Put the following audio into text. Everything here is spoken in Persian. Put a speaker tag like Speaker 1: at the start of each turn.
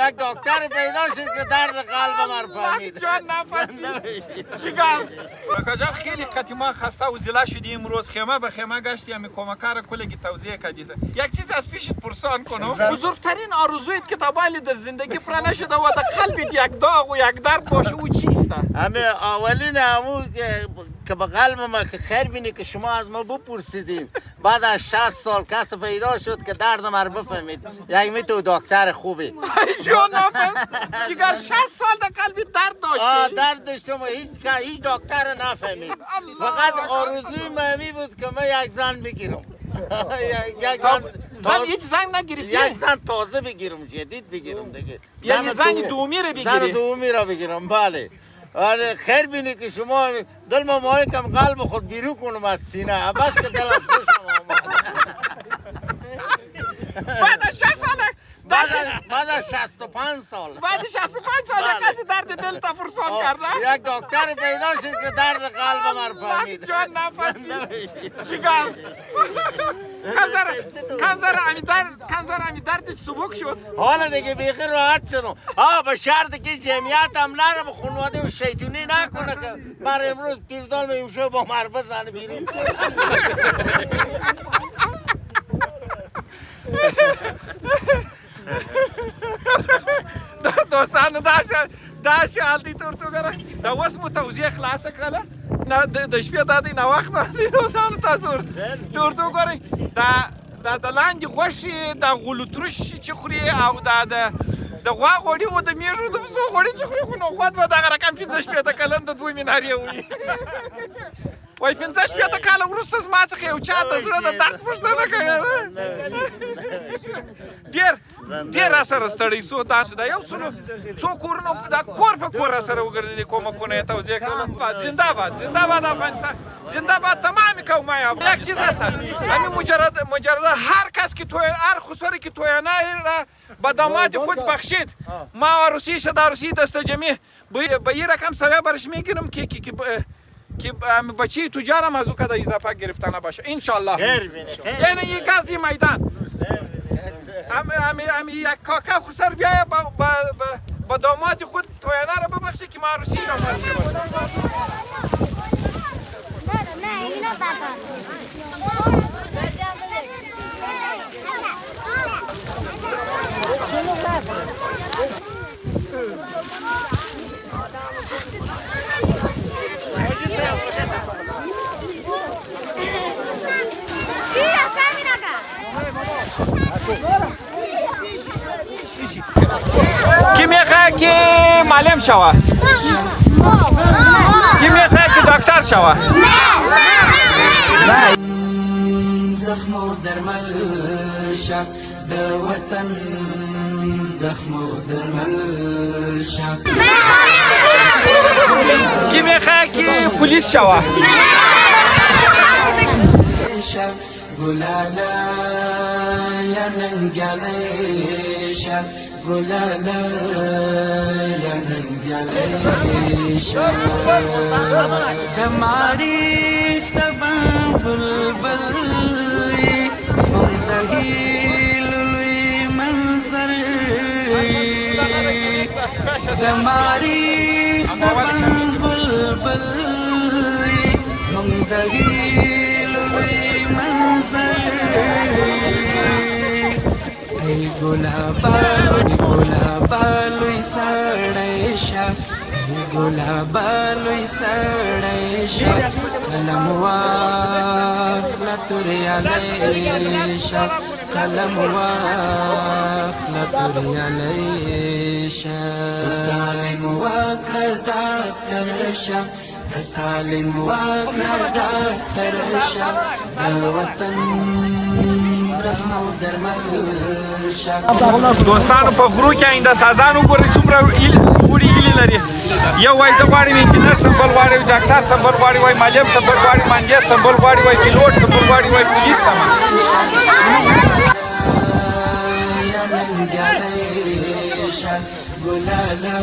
Speaker 1: یک دکتر پیدا شد که درد قلب من فهمید.
Speaker 2: جان نفهمید چیکار؟ کاکا جان خیلی قدیما خسته و زله شدی امروز خیمه به خیمه گشتی همی کمکار کلگی توضیح کردی. یک چیز از پیشت پرسان کنم بزرگترین آرزویت که تا بالی در زندگی پر نشده و در قلبت یک داغ و یک درد باشه او چیست؟
Speaker 1: همه اولین همو که به قلب ما که خیر بینی که شما از ما بپرسیدین بعد از 60 سال کس پیدا شد که درد ما رو بفهمید یک می تو دکتر خوبی
Speaker 2: جان نفهم چیکار 60 سال در قلبی درد داشتی؟
Speaker 1: درد داشتم و هیچ دکتر نفهمید فقط آرزوی مهمی بود که من یک زن بگیرم یک
Speaker 2: زن هیچ زن نگیری؟
Speaker 1: یک زن تازه بگیرم جدید بگیرم دیگه
Speaker 2: یعنی زن دومی رو بگیری؟
Speaker 1: زن دومی رو بگیرم بله آره خیر بینی که شما دل ما ماهی کم قلب خود بیرون کنم از سینه بس که دلم خوشم آمد
Speaker 2: بعد از 60 سال
Speaker 1: بعد از 65 سال
Speaker 2: بعد 65 سال کسی درد دل تا فرسان کرده؟
Speaker 1: یک دکتر پیدا شد که درد قلب من فهمید
Speaker 2: جان نفهمید چیکار؟ کنزر امی دردش سبک شد
Speaker 1: حالا دیگه بیخی راحت شدم به شرط که جمعیت هم نره به خانواده و شیطونی نکنه که من امروز پیردال میمشه با مر بزنه بیرون
Speaker 2: دوستانو داسې حال دی تورتوګره دا اوس مو توضیح خلاصه کړله د شپې دا دی ناوخته دی دوستانو تاسو ورته وګورئ دا د لاندې غوښې د غولوترش چې خوري او د غوا غوړي او د میږو د پسو غوړي چې خوري خو نو خوند به دغه رقم 15 کلن د دوی مینارې وي وای 15 کاله وروسته زما څخه یو چا د زړه د درد پوښتنه کوي ډېر راسره ستړی سو تاسو دا یو څو کورونه دا کور په کور راسره وګرځېدي کومکونه یې توضیح کړم زنده‌باد افغانستان زنده‌باد تمام قومای یک چیز هست همین مجرد هر کس که هر خساری که تویانه را به داماد خود بخشید ما عروسیش در عروسی دست جمعی به این رقم سویه برش میگیرم که بچه تجارم از او کده اضافه گرفتنه باشه انشالله یعنی یک از این میدان امی یک کاکا خسر بیایه با داماد خود تویانه را ببخشه که ما عروسی را برشه باشه کی میخواه که معلم شوه؟ کی میخواه که دکتر شوه؟ نه
Speaker 3: زخم و درمل شد در وطن زخم و درمل شد
Speaker 2: کی میخواه که پولیس شوه؟
Speaker 3: گلالا یا ننگاله شد گلالا یا ننگاله شد دماری شتبان بلبلی سمندگی لولی منظر دماری شتبان بلبلی سمندگی لولی منظر ای گلابا لوی سړی شه ای گلابا لوی سړی شه قلم واخله توریالی شه قلم واخله توریالی شه تعلیم وکړه ډاکټر شه تعلیم وکړه ډاکټر شه د وطن زخم او درمل شه
Speaker 2: دوستانو په غرو کې آینده سازان وګورئ څومره وړي هیلې لري یو وایي زه غواړم انجینر سم بل غواړي ډاکټر سم بل غواړي وایي معلم سم بل غواړي مهندس سم بل غواړي وایي پیلوټ سم بل غواړي وایي پولیس سم
Speaker 3: گلالا